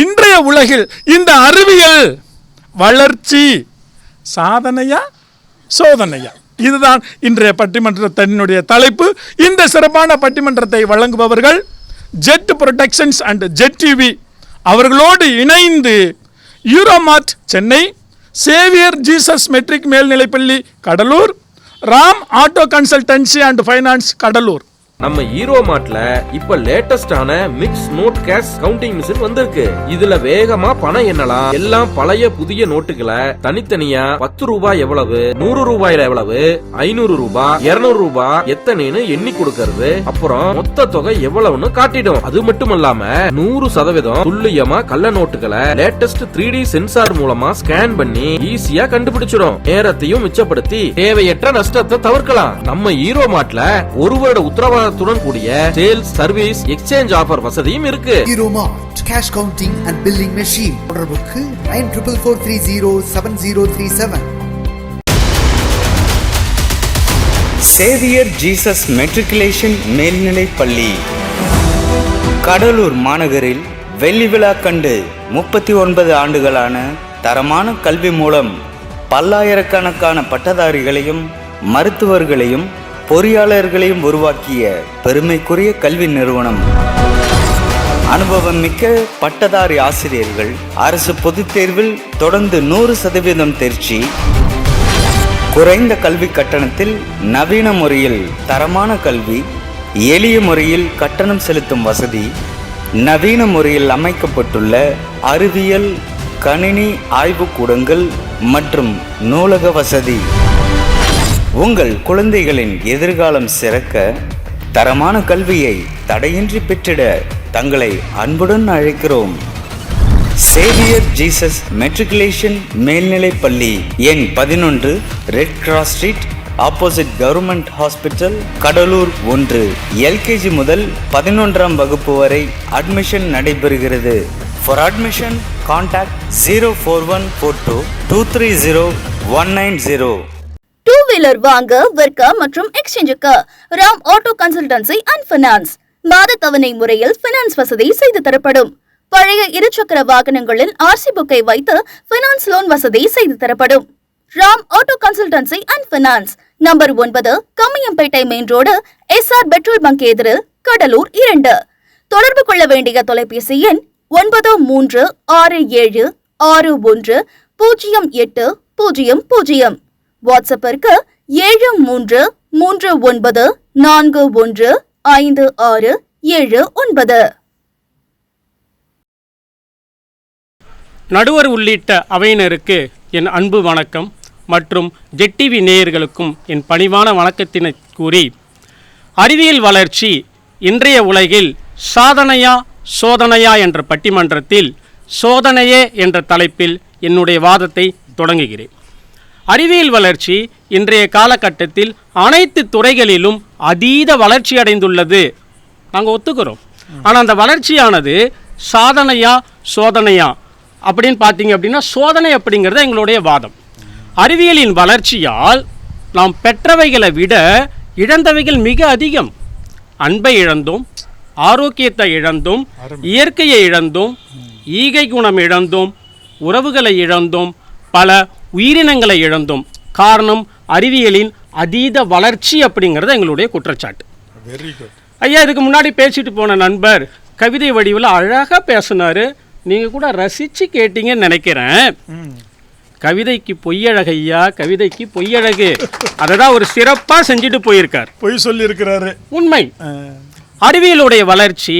இன்றைய உலகில் இந்த அறிவியல் வளர்ச்சி சாதனையா சோதனையா? இதுதான் இன்றைய பட்டிமன்றத்தினுடைய தலைப்பு. இந்த சிறப்பான பட்டிமன்றத்தை வழங்குபவர்கள் Jet productions and Jet TV அவர்களோடு இணைந்து Euromart Chennai, Xavier Jesus matric மேல்நிலைப்பள்ளி Cuddalore, Ram auto consultancy and finance Cuddalore. நம்ம ஈரோமார்ட்ல இப்ப லேட்டஸ்டான mix note cash counting machine வந்திருக்கு. இதுல வேகமா பணம் எண்ணலாம். எல்லாம் பழைய புதிய நோட்டுகளை தனித்தனியா 10 ரூபாய் எவ்வளவு, 100 ரூபாயில எவ்வளவு, 500 ரூபாய், 200 ரூபாய் எத்தனைன்னு எண்ணி கொடுக்கறது. அப்புறம் மொத்த தொகை எவ்வளவுன்னு காட்டிடும். அது மட்டும் இல்லாம 100% துல்லியமா கள்ள நோட்டுகளை லேட்டஸ்ட் 3D சென்சார் மூலமா ஸ்கேன் பண்ணி ஈஸியா கண்டுபிடிச்சிடும். நேரத்தையும் மிச்சப்படுத்தி தேவையற்ற நஷ்டத்தை தவிர்க்கலாம். நம்ம ஈரோமார்ட்ல ஒரு வருட உத்தரவாத கூடிய சேல்ஸ் சர்வீஸ் எக்ஸ்சேஞ்ச் ஆஃபர் வசதியும் இருக்கு. Euromart cash counting and billing machine. தொடர்புக்கு 9444307037. சேவியர் ஜீசஸ் மெட்ரிகுலேஷன் மேல்நிலைப் பள்ளி கடலூர் மாநகரில் வெள்ளி விழா கண்டு 39 ஆண்டுகளான தரமான கல்வி மூலம் பல்லாயிரக்கணக்கான பட்டதாரிகளையும் மருத்துவர்களையும் பொறியாளர்களையும் உருவாக்கிய பெருமைக்குரிய கல்வி நிறுவனம். அனுபவம் மிக்க பட்டதாரி ஆசிரியர்கள், அரசு பொதுத் தேர்வில் தொடர்ந்து 100% தேர்ச்சி, குறைந்த கல்வி கட்டணத்தில் நவீன முறையில் தரமான கல்வி, எளிய முறையில் கட்டணம் செலுத்தும் வசதி, நவீன முறையில் அமைக்கப்பட்டுள்ள அறிவியல் கணினி ஆய்வுக்கூடங்கள் மற்றும் நூலக வசதி. உங்கள் குழந்தைகளின் எதிர்காலம் சிறக்க தரமான கல்வியை தடையின்றி பெற்றிட தங்களை அன்புடன் அழைக்கிறோம். சேவியர் ஜீசஸ் மெட்ரிகுலேஷன் மேல்நிலைப் பள்ளி, எண் 11, red cross street, opposite government hospital, Cuddalore 1. LKG முதல் 11ஆம் வகுப்பு வரை அட்மிஷன் நடைபெறுகிறது. For admission contact 04142230190. Two wheeler வாங்க, விற்க மற்றும் எக்ஸ்சேஞ்சுக்கு Ram auto consultancy and finance மாத தவணை முறையில் ஃபைனான்ஸ் வசதி செய்து தரப்படும். பழைய இருசக்கர வாகனங்களில் RC புக்கை வைத்து ஃபைனான்ஸ் லோன் வசதி செய்து தரப்படும். Ram auto consultancy and finance, number 9, Kammiyampettai main road, SR petrol bunk எதிரில், கடலூர் 2. தொடர்பு கொள்ள வேண்டிய தொலைபேசி எண் 9366108000. வாட்ஸ்அப்பிற்கு 7339415679. நடுவர் உள்ளிட்ட அவையினருக்கு என் அன்பு வணக்கம் மற்றும் ஜெட் டிவி நேயர்களுக்கும் என் பணிவான வணக்கத்தினை கூறி, அறிவியல் வளர்ச்சி இன்றைய உலகில் சாதனையா சோதனையா என்ற பட்டிமன்றத்தில் சோதனையே என்ற தலைப்பில் என்னுடைய வாதத்தை தொடங்குகிறேன். அறிவியல் வளர்ச்சி இன்றைய காலகட்டத்தில் அனைத்து துறைகளிலும் அதீத வளர்ச்சி அடைந்துள்ளது, நாங்கள் ஒத்துக்கிறோம். ஆனால் அந்த வளர்ச்சியானது சாதனையா சோதனையா அப்படின்னு பார்த்தீங்க அப்படின்னா சோதனை அப்படிங்கிறது எங்களுடைய வாதம். அறிவியலின் வளர்ச்சியால் நாம் பெற்றவைகளை விட இழந்தவைகள் மிக அதிகம். அன்பை இழந்தோம், ஆரோக்கியத்தை இழந்தோம், இயற்கையை இழந்தோம், ஈகை குணம் இழந்தோம், உறவுகளை இழந்தோம், பல உயிரினங்களை இழந்தோம். காரணம் அறிவியலின் அதீத வளர்ச்சி அப்படிங்கிறது எங்களுடைய குற்றச்சாட்டு. வெரி குட் ஐயா. இதுக்கு முன்னாடி பேசிட்டு போன நண்பர் கவிதை வடிவில் அழகாக பேசினார். நீங்கள் கூட ரசித்து கேட்டீங்கன்னு நினைக்கிறேன். கவிதைக்கு பொய்யழகு ஐயா, கவிதைக்கு பொய்யழகு. அதை தான் ஒரு சிறப்பாக செஞ்சுட்டு போயிருக்கார். பொய் சொல்லியிருக்கிறாரு. உண்மை. அறிவியலுடைய வளர்ச்சி,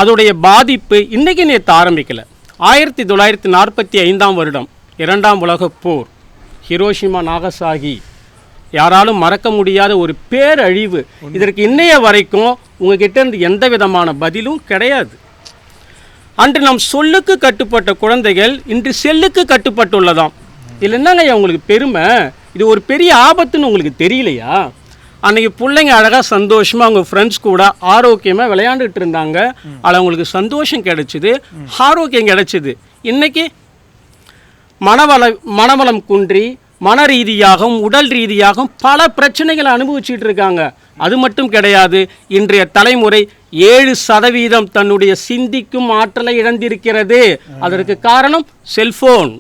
அதோடைய பாதிப்பு இன்னைக்கு நேற்று ஆரம்பிக்கல. 1945ஆம் வருடம் 2ஆம் உலகப் போர், ஹிரோஷிமா நாகசாகி, யாராலும் மறக்க முடியாத ஒரு பேரழிவு. இதற்கு இன்னைய வரைக்கும் உங்ககிட்ட இருந்து எந்த விதமான பதிலும் கிடையாது. அன்று நம் சொல்லுக்கு கட்டுப்பட்ட குழந்தைகள் இன்று செல்லுக்கு கட்டுப்பட்டுள்ளதாம். இதில் என்னங்க உங்களுக்கு பெருமை? இது ஒரு பெரிய ஆபத்துன்னு உங்களுக்கு தெரியலையா? அன்றைக்கி பிள்ளைங்க அழகாக சந்தோஷமாக அவங்க ஃப்ரெண்ட்ஸ் கூட ஆரோக்கியமாக விளையாண்டுட்டு இருந்தாங்க. அதில் அவங்களுக்கு சந்தோஷம் கிடைச்சிது, ஆரோக்கியம் கிடைச்சிது. இன்றைக்கி மனவளம் குன்றி மன ரீதியாகவும் உடல் ரீதியாகவும் பல பிரச்சனைகளை அனுபவிச்சுட்டு இருக்காங்க. அது மட்டும் கிடையாது, இன்றைய தலைமுறை 7% தன்னுடைய சிந்திக்கும் ஆற்றலை இழந்திருக்கிறது. அதற்கு காரணம் செல்போன்.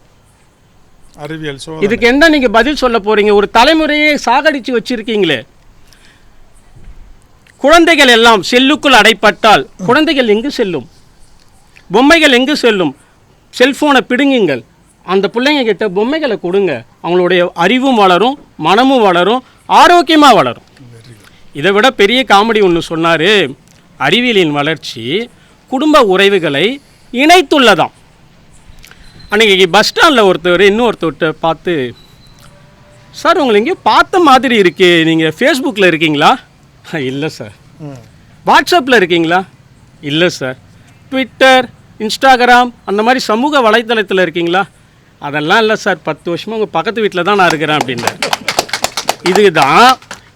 அறிவியல் இதுக்கு என்ன நீங்க பதில் சொல்ல போறீங்க? ஒரு தலைமுறையை சாகடிச்சு வச்சிருக்கீங்களே. குழந்தைகள் எல்லாம் செல்லுக்குள் அடைப்பட்டால் குழந்தைகள் எங்கு செல்லும்? பொம்மைகள் எங்கு செல்லும்? செல்போனை பிடுங்குங்கள், அந்த பிள்ளைங்க கிட்ட பொம்மைகளை கொடுங்க. அவங்களுடைய அறிவும் வளரும், மனமும் வளரும், ஆரோக்கியமாக வளரும். இதை விட பெரிய காமெடி ஒன்று சொன்னார். அறிவியலின் வளர்ச்சி குடும்ப உறவுகளை இணைத்துள்ளதாம். அன்றைக்கி பஸ் ஸ்டாண்டில் ஒருத்தர் இன்னொருத்தர்கிட்ட பார்த்து, சார் உங்களை எங்கேயோ பார்த்த மாதிரி இருக்கு, நீங்கள் ஃபேஸ்புக்கில் இருக்கீங்களா? இல்லை சார். வாட்ஸ்அப்பில் இருக்கீங்களா? இல்லை சார். ட்விட்டர், இன்ஸ்டாகிராம் அந்த மாதிரி சமூக வலைத்தளத்தில் இருக்கீங்களா? அதெல்லாம் இல்லை சார், 10 வருஷமாக உங்கள் பக்கத்து வீட்டில் தான் நான் இருக்கிறேன் அப்படின்னாரு. இதுதான்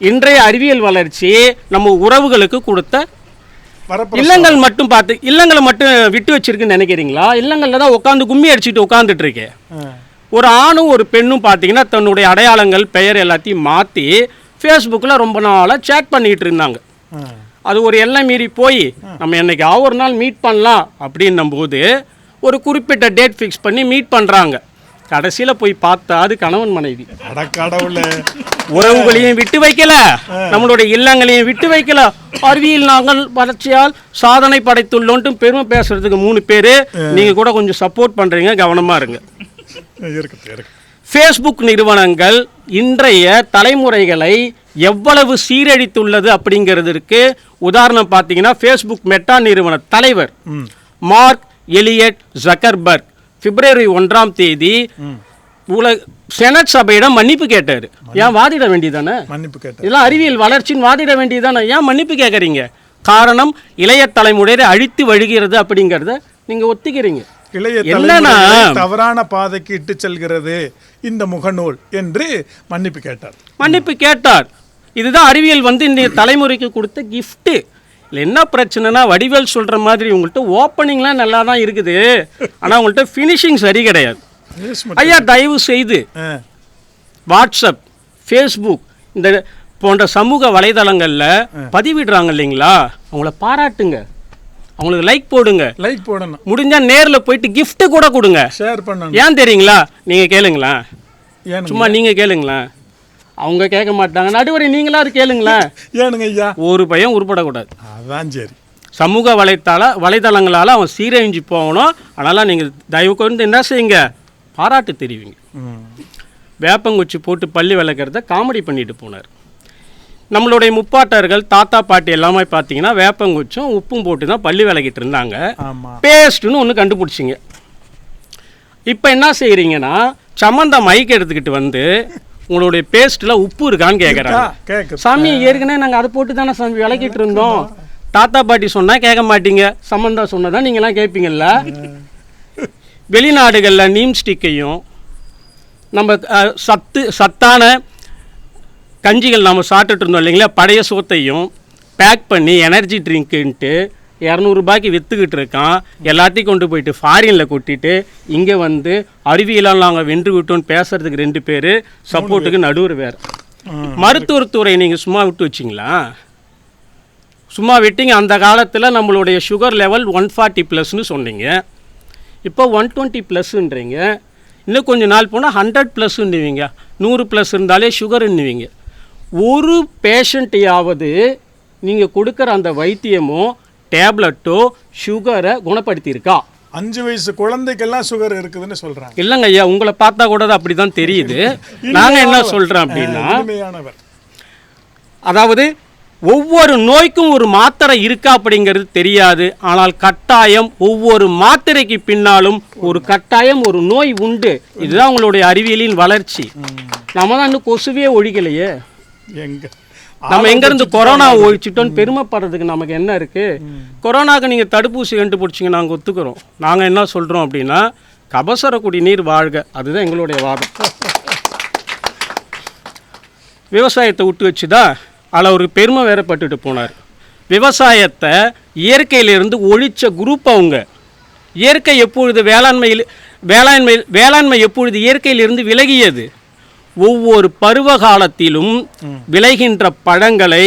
இன்றைய அறிவியல் வளர்ச்சி நம்ம உறவுகளுக்கு கொடுத்த. இல்லங்கள் மட்டும் பார்த்து இல்லங்களை மட்டும் விட்டு வச்சிருக்குன்னு நினைக்கிறீங்களா? இல்லங்களில் தான் உட்காந்து கும்மி அடிச்சுட்டு உட்காந்துட்டு இருக்கேன். ஒரு ஆணும் ஒரு பெண்ணும் பார்த்தீங்கன்னா தன்னுடைய அடையாளங்கள், பெயர் எல்லாத்தையும் மாற்றி ஃபேஸ்புக்கில் ரொம்ப நாளாக சேட் பண்ணிகிட்டு இருந்தாங்க. அது ஒரு எல்லை மீறி போய் நம்ம என்னைக்கு ஒரு நாள் மீட் பண்ணலாம் அப்படின்னும் போது ஒரு குறிப்பிட்ட டேட் ஃபிக்ஸ் பண்ணி மீட் பண்ணுறாங்க. கடைசியில் போய் பார்த்தா அது கணவன் மனைவி. உறவுகளையும் விட்டு வைக்கல, நம்மளுடைய இல்லங்களையும் விட்டு வைக்கல. அறிவியல் நாங்கள் வளர்ச்சியால் சாதனை படைத்துள்ளோன்ட்டு பெருமை பேசுறதுக்கு 3 பேர் நீங்க கூட கொஞ்சம் சப்போர்ட் பண்றீங்க, கவனமா இருங்க. ஃபேஸ்புக் நிறுவனங்கள் இன்றைய தலைமுறைகளை எவ்வளவு சீரழித்துள்ளது அப்படிங்கிறதுக்கு உதாரணம் பார்த்தீங்கன்னா, ஃபேஸ்புக் மெட்டா நிறுவன தலைவர் மார்க் எலியட் ஜக்கர்பர்க் பிப்ரவரி 1ஆம் தேதி செனட் சபையிடம் மன்னிப்பு கேட்டார். ஏன் வாதிட வேண்டியதானே? மன்னிப்பு கேட்டார். இதெல்லாம் அறிவியல் வளர்ச்சின்னு வாதிட வேண்டியதானே? ஏன் மன்னிப்பு கேட்குறீங்க? காரணம் இளைய தலைமுறையை அழித்து வழுகிறது அப்படிங்கிறத நீங்க ஒத்துக்கிறீங்க. என்னன்னா தவறான பாதைக்கு இட்டு செல்கிறது இந்த முகநூல் என்று மன்னிப்பு கேட்டார். இதுதான் அறிவியல் இந்த தலைமுறைக்கு கொடுத்த கிஃப்ட். இல்லை என்ன பிரச்சனைனா, வடிவேல் சொல்ற மாதிரி உங்கள்கிட்ட ஓப்பனிங்லாம் நல்லா தான் இருக்குது, ஆனால் உங்கள்கிட்ட ஃபினிஷிங் சரி கிடையாது. ஐயா தயவு செய்து வாட்ஸ்அப், ஃபேஸ்புக் இந்த போன்ற சமூக வலைதளங்களில் பதிவிடுறாங்க இல்லைங்களா, அவங்கள பாராட்டுங்க, அவங்களுக்கு லைக் போடணும். முடிஞ்சால் நேரில் போயிட்டு கிஃப்ட் கூட கொடுங்க, ஷேர் பண்ணணும். ஏன் தெரியுங்களா? நீங்கள் கேளுங்களேன், சும்மா நீங்கள் கேளுங்களேன், அவங்க கேட்க மாட்டாங்க. நடுவரை நீங்களா அது கேளுங்களேன். ஏனுங்க ஐயா? ஒரு பையன் உருப்படக்கூடாது. அதான் சரி. சமூக வலைதளங்களால் அவன் சீரழிஞ்சு போகணும். அதனால் நீங்கள் தயவு கொண்டு என்ன செய்யுங்க, பாராட்டு தெரிவிங்க. வேப்பங்குச்சி போட்டு பள்ளி விளக்கிறத காமெடி பண்ணிட்டு போனார். நம்மளுடைய முப்பாட்டர்கள், தாத்தா பாட்டி எல்லாமே பார்த்தீங்கன்னா வேப்பங்குச்சும் உப்பும் போட்டு தான் பள்ளி விளக்கிட்டு இருந்தாங்க. பேஸ்ட்டுன்னு ஒன்று கண்டுபிடிச்சிங்க. இப்போ என்ன செய்கிறீங்கன்னா, சம்மந்த மைக் எடுத்துக்கிட்டு உங்களுடைய பேஸ்ட்டில் உப்பு இருக்கான்னு கேட்குறாங்க. சாமி ஏற்கனவே நாங்கள் அதை போட்டு தானே சாமி விளக்கிட்டு இருந்தோம். தாத்தா பாட்டி சொன்னால் கேட்க மாட்டீங்க, சம்மந்தா சொன்னதான் நீங்களாம் கேட்பீங்கல்ல. வெளிநாடுகளில் நீம் ஸ்டிக்கையும் நம்ம சத்தான கஞ்சிகள் நம்ம சாப்பிட்டுட்டு இருந்தோம் இல்லைங்களா, பழைய சோத்தையும் பேக் பண்ணி எனர்ஜி ட்ரிங்க்குன்ட்டு 200 ரூபாய்க்கு விற்றுக்கிட்டு இருக்கான். எல்லாத்தையும் கொண்டு போயிட்டு ஃபாரினில் கொட்டிட்டு இங்கே அறிவியலால் நாங்கள் வென்று விட்டோன்னு பேசுறதுக்கு 2 பேர், சப்போர்ட்டுக்கு நடுவர் வேறு. மருத்துவத்துறை நீங்கள் சும்மா விட்டு வச்சிங்களா? சும்மா விட்டீங்க. அந்த காலத்தில் நம்மளுடைய சுகர் லெவல் 140+ சொன்னீங்க, இப்போ 120+ன்றீங்க. இன்னும் கொஞ்சம் நாள் போனால் 100+ன்னுவீங்க. 100+ இருந்தாலே சுகர்ன்னுவீங்க. ஒரு பேஷண்ட்டையாவது நீங்கள் கொடுக்குற அந்த வைத்தியமோ டேப்லெட்டோ சுகரை குணப்படுத்தியிருக்கா? 5 வயசு குழந்தைக்கெல்லாம் சுகர் இருக்குதுன்னு சொல்கிறாங்க. இல்லைங்க ஐயா, உங்களை பார்த்தா கூட அப்படி தான் தெரியுது. நாங்கள் என்ன சொல்கிறோம் அப்படின்னா, அதாவது ஒவ்வொரு நோய்க்கும் ஒரு மாத்திரை இருக்கா அப்படிங்கிறது தெரியாது. ஆனால் கட்டாயம் ஒவ்வொரு மாத்திரைக்கு பின்னாலும் ஒரு நோய் உண்டு. இதுதான் உங்களுடைய அறிவியலின் வளர்ச்சி. நம்ம தான் இன்னும் கொசுவே ஒழிக்கலையே. நம்ம எங்கேருந்து கொரோனா ஒழிச்சிட்டோன்னு பெருமைப்படுறதுக்கு நமக்கு என்ன இருக்குது? கொரோனாவுக்கு நீங்கள் தடுப்பூசி கண்டுபிடிச்சிங்க, நாங்கள் ஒத்துக்கிறோம். நாங்கள் என்ன சொல்கிறோம் அப்படின்னா, கபசர குடிநீர் வாழ்க, அதுதான் எங்களுடைய வாதம். விவசாயத்தை விட்டு வச்சு தான் அதில் ஒரு பெருமை வேறப்பட்டுட்டு போனார். விவசாயத்தை இயற்கையிலிருந்து ஒழிச்ச குரூப் அவங்க. இயற்கை எப்பொழுது வேளாண்மை எப்பொழுது இயற்கையிலிருந்து விலகியது? ஒவ்வொரு பருவ காலத்திலும் விளைகின்ற பழங்களை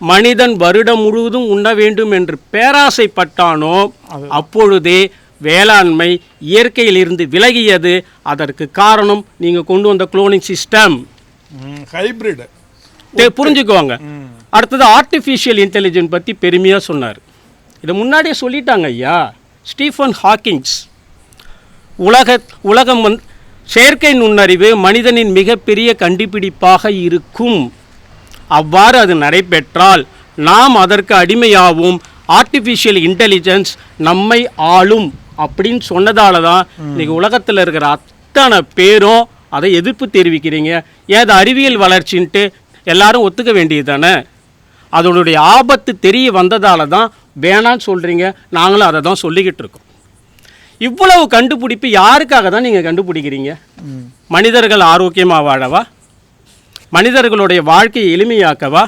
மனிதன் வருடம் முழுவதும் உண்ண வேண்டும் என்று பேராசைப்பட்டானோ அப்பொழுதே வேளாண்மை இயற்கையிலிருந்து விலகியது. அதற்கு காரணம் நீங்கள் கொண்டு வந்த குளோனிங் சிஸ்டம். ஹைபிரிட் புரிஞ்சுக்குவாங்க. அடுத்தது ஆர்டிஃபிஷியல் இன்டெலிஜென்ஸ் பற்றி பெருமையாக சொன்னார். இதை முன்னாடியே சொல்லிட்டாங்க ஐயா. ஸ்டீஃபன் ஹாக்கிங்ஸ் உலகம் செயற்கை நுண்ணறிவு மனிதனின் மிகப்பெரிய கண்டுபிடிப்பாக இருக்கும். அவ்வாறு அது நடைபெற்றால் நாம் அதற்கு அடிமையாகவும் ஆர்டிஃபிஷியல் இன்டெலிஜென்ஸ் நம்மை ஆளும் அப்படின்னு சொன்னதால தான் இன்றைக்கி உலகத்தில் இருக்கிற அத்தனை பேரும் அதை எதிர்ப்பு தெரிவிக்கிறீங்க. ஏது அறிவியல் வளர்ச்சின்ட்டு எல்லாரும் ஒத்துக்க வேண்டியது தானே. அதனுடைய ஆபத்து தெரிய வந்ததால தான் வேணான்னு சொல்கிறீங்க. நாங்களும் அதை தான் சொல்லிக்கிட்டு இருக்கோம். இவ்வளவு கண்டுபிடிப்பு யாருக்காக தான் நீங்கள் கண்டுபிடிக்கிறீங்க? மனிதர்கள் ஆரோக்கியமாக வாழவா? மனிதர்களுடைய வாழ்க்கையை எளிமையாக்கவா?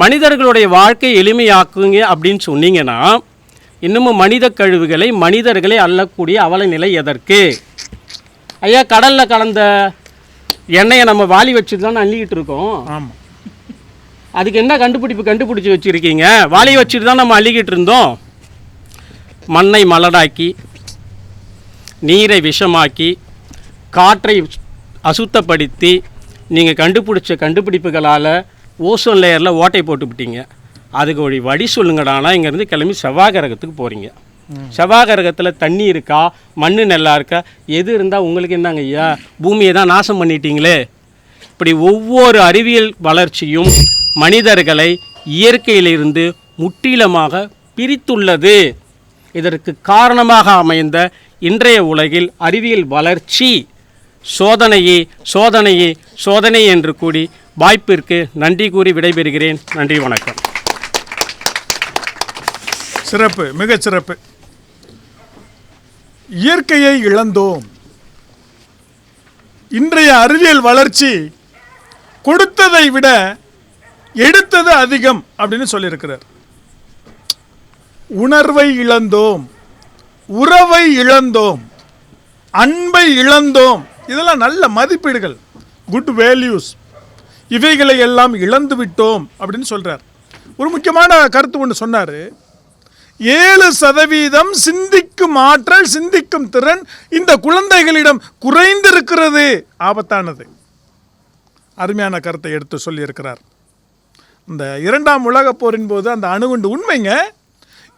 மனிதர்களுடைய வாழ்க்கையை எளிமையாக்குங்க அப்படின்னு சொன்னீங்கன்னா இன்னமும் மனித கழிவுகளை மனிதர்களை அள்ளக்கூடிய அவல நிலை எதற்கு? ஐயா, கடலில் கலந்த எண்ணெயை நம்ம வாளி வச்சு தான் அள்ளிக்கிட்டு இருக்கோம். ஆமாம். அதுக்கு என்ன கண்டுபிடிச்சு வச்சுருக்கீங்க? வாளியை வச்சுட்டு தான் நம்ம அள்ளிக்கிட்டு இருந்தோம். மண்ணை மலடாக்கி, நீரை விஷமாக்கி, காற்றை அசுத்தப்படுத்தி நீங்கள் கண்டுபிடிச்ச கண்டுபிடிப்புகளால் ஓசோன் லேயரில் ஓட்டை போட்டுவிட்டீங்க. அதுக்கு ஒரு வழி சொல்லுங்கடானா இங்கேருந்து கிளம்பி செவ்வாய் கிரகத்துக்கு போகிறீங்க. செவ்வாய் கிரகத்தில் தண்ணி இருக்கா, மண் நெல்லா இருக்கா, எது இருந்தால் உங்களுக்கு என்னங்க ஐயா? பூமியை தான் நாசம் பண்ணிட்டீங்களே. இப்படி ஒவ்வொரு அறிவியல் வளர்ச்சியும் மனிதர்களை இயற்கையிலிருந்து முற்றிலுமாக பிரித்துள்ளது. இதற்கு காரணமாக அமைந்த இன்றைய உலகில் அறிவியல் வளர்ச்சி சோதனை என்று கூறி வாய்ப்பிற்கு நன்றி கூறி விடைபெறுகிறேன். நன்றி, வணக்கம். சிறப்பு, மிகச் சிறப்பு. இயற்கையை இழந்தோம். இன்றைய அறிவியல் வளர்ச்சி கொடுத்ததை விட எடுத்தது அதிகம் அப்படின்னு சொல்லியிருக்கிறார். உணர்வை இழந்தோம், உறவை இழந்தோம், அன்பை இழந்தோம். இதெல்லாம் நல்ல மதிப்பீடுகள், குட் வேல்யூஸ். இவைகளை எல்லாம் இழந்து விட்டோம் அப்படின்னு சொல்றார். ஒரு முக்கியமான கருத்து ஒன்று சொன்னார். 7% சிந்திக்கும் ஆற்றல், சிந்திக்கும் திறன் இந்த குழந்தைகளிடம் குறைந்திருக்கிறது, ஆபத்தானது. அருமையான கருத்தை எடுத்து சொல்லியிருக்கிறார். இந்த 2ஆம் உலகப் போரின் போது அந்த அணுகுண்டு உண்மைங்க,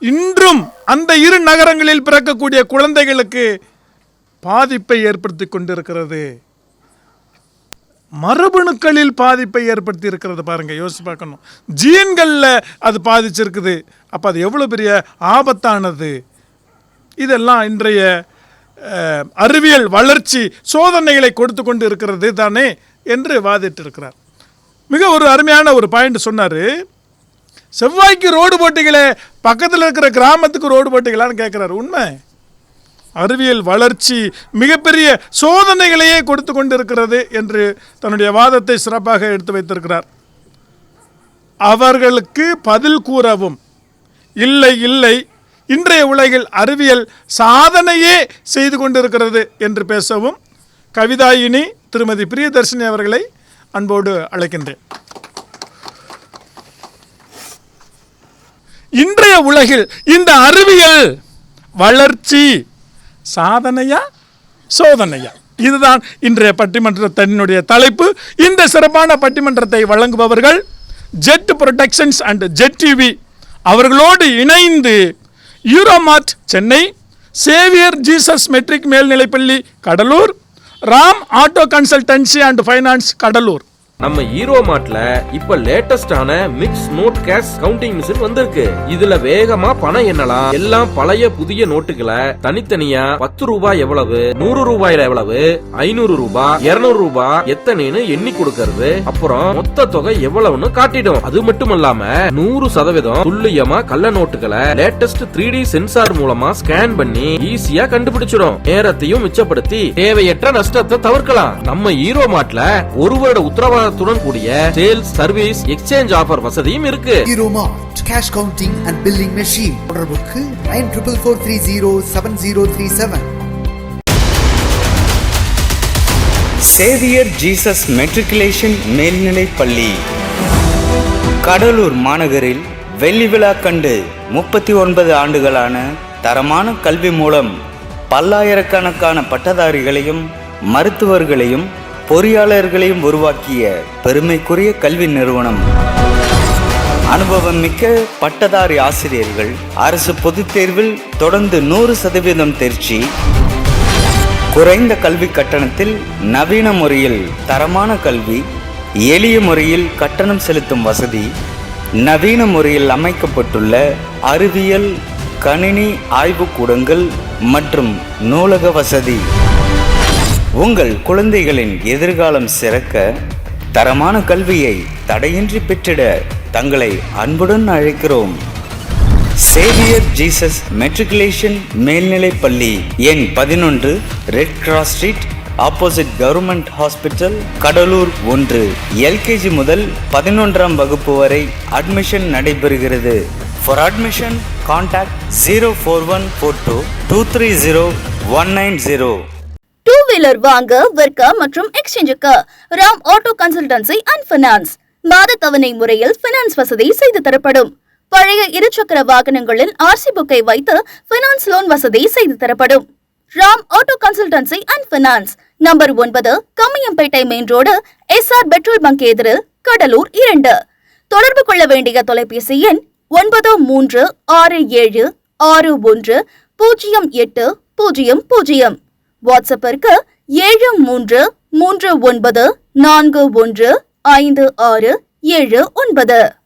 இன்றும் அந்த 2 நகரங்களில் பிறக்கக்கூடிய குழந்தைகளுக்கு பாதிப்பை ஏற்படுத்தி கொண்டிருக்கிறது. மரபணுக்களில் பாதிப்பை ஏற்படுத்தி இருக்கிறது. பாருங்க, யோசிச்சு பார்க்கணும். ஜீன்களில் அது பாதிச்சிருக்குது. அப்போ அது எவ்வளோ பெரிய ஆபத்தானது. இதெல்லாம் இன்றைய அறிவியல் வளர்ச்சி சோதனைகளை கொடுத்து கொண்டு இருக்கிறது தானே என்று வாதிட்டு இருக்கிறார். மிக ஒரு அருமையான ஒரு பாயிண்ட் சொன்னார். செவ்வாய்க்கு ரோடு போட்டிகளே, பக்கத்தில் இருக்கிற கிராமத்துக்கு ரோடு போட்டிகளான்னு கேட்குறாரு. உண்மை, அறிவியல் வளர்ச்சி மிகப்பெரிய சோதனைகளையே கொடுத்து கொண்டிருக்கிறது என்று தன்னுடைய வாதத்தை சிறப்பாக எடுத்து வைத்திருக்கிறார். அவர்களுக்கு பதில் கூறவும் இல்லை, இன்றைய உலகில் அறிவியல் சாதனையே செய்து கொண்டிருக்கிறது என்று பேசவும் கவிதாயினி திருமதி பிரியதர்ஷினி அவர்களை அன்போடு அழைக்கின்றேன். இன்றைய உலகில் இந்த அறிவியல் வளர்ச்சி சாதனையா சோதனையா? இதுதான் இன்றைய பட்டிமன்றத்தினுடைய தலைப்பு. இந்த சிறப்பான பட்டிமன்றத்தை வழங்குபவர்கள் Jet productions and Jet TV அவர்களோடு இணைந்து Euromart Chennai, Xavier Jesus matric மேல்நிலைப்பள்ளி Cuddalore, Ram auto consultancy and finance Cuddalore. நம்ம ஈரோ மார்ட்ல இப்ப லேட்டஸ்டான mix note cash counting machine வந்திருக்கு. இதுல வேகமா பணம் எண்ணலாம். எல்லாம் பழைய புதிய நோட்டுகளை தனித்தனியா 10 ரூபாய் எவ்வளவு, 100 ரூபாயில எவ்வளவு, 500 ரூபாய், 200 ரூபாய் எத்தனைன்னு எண்ணி கொடுக்கறது. அப்புறம் மொத்த தொகை எவ்வளவுன்னு காட்டிடும். அது மட்டும் இல்லாம 100% துல்லியமா கள்ள நோட்டுகளை லேட்டஸ்ட் 3D சென்சார் மூலமா ஸ்கேன் பண்ணி ஈஸியா கண்டுபிடிச்சிடும். நேரத்தையும் மிச்சப்படுத்தி தேவையற்ற நஷ்டத்தை தவிர்க்கலாம். நம்ம ஈரோ மார்ட்ல 1 வருட உத்தரவாத கூடிய சேல்ஸ் சர்வீஸ் எக்ஸ்சேஞ்ச் ஆஃபர் வசதியும் இருக்கு. Euromart cash counting and billing machine. தொடர்புக்கு 9444307037. சேவியர் ஜீசஸ் மெட்ரிகுலேஷன் மேல்நிலைப் பள்ளி. கடலூர் மாநகரில் வெள்ளி விழா கண்டு 39 ஆண்டுகளான தரமான கல்வி மூலம் பல்லாயிரக்கணக்கான பட்டதாரிகளையும் மருத்துவர்களையும் பொறியாளர்களையும் உருவாக்கிய பெருமைக்குரிய கல்வி நிறுவனம். அனுபவம் மிக்க பட்டதாரி ஆசிரியர்கள், அரசு பொதுத் தேர்வில் தொடர்ந்து 100% தேர்ச்சி, குறைந்த கல்வி கட்டணத்தில் நவீன முறையில் தரமான கல்வி, எளிய முறையில் கட்டணம் செலுத்தும் வசதி, நவீன முறையில் அமைக்கப்பட்டுள்ள அறிவியல் கணினி ஆய்வுக்கூடங்கள் மற்றும் நூலக வசதி. உங்கள் குழந்தைகளின் எதிர்காலம் சிறக்க தரமான கல்வியை தடையின்றி பெற்றிட தங்களை அன்புடன் அழைக்கிறோம். சேவியர் ஜீசஸ் மெட்ரிகுலேஷன் மேல்நிலைப் பள்ளி, எண் 11, red cross street, opposite government hospital, Cuddalore 1. LKG முதல் 11ஆம் வகுப்பு வரை அட்மிஷன் நடைபெறுகிறது. For admission, contact 04142 230 190. Two wheeler வாங்க, விற்க மற்றும் எக்ஸ்சேஞ்சுக்கு Ram auto consultancy and finance. மாத தவணை முறையில் ஃபைனான்ஸ் வசதி செய்து தரப்படும். பழைய இருசக்கர வாகனங்களில் RC புக்கை வைத்து ஃபைனான்ஸ் லோன் வசதி செய்து தரப்படும். Ram auto consultancy and finance, number 9, Kammiyampettai main road, SR petrol bunk எதிரில், கடலூர் 2. தொடர்பு கொள்ள வேண்டிய தொலைபேசி எண் 9367610800. வாட்ஸ்அப்பிற்கு 7339415679.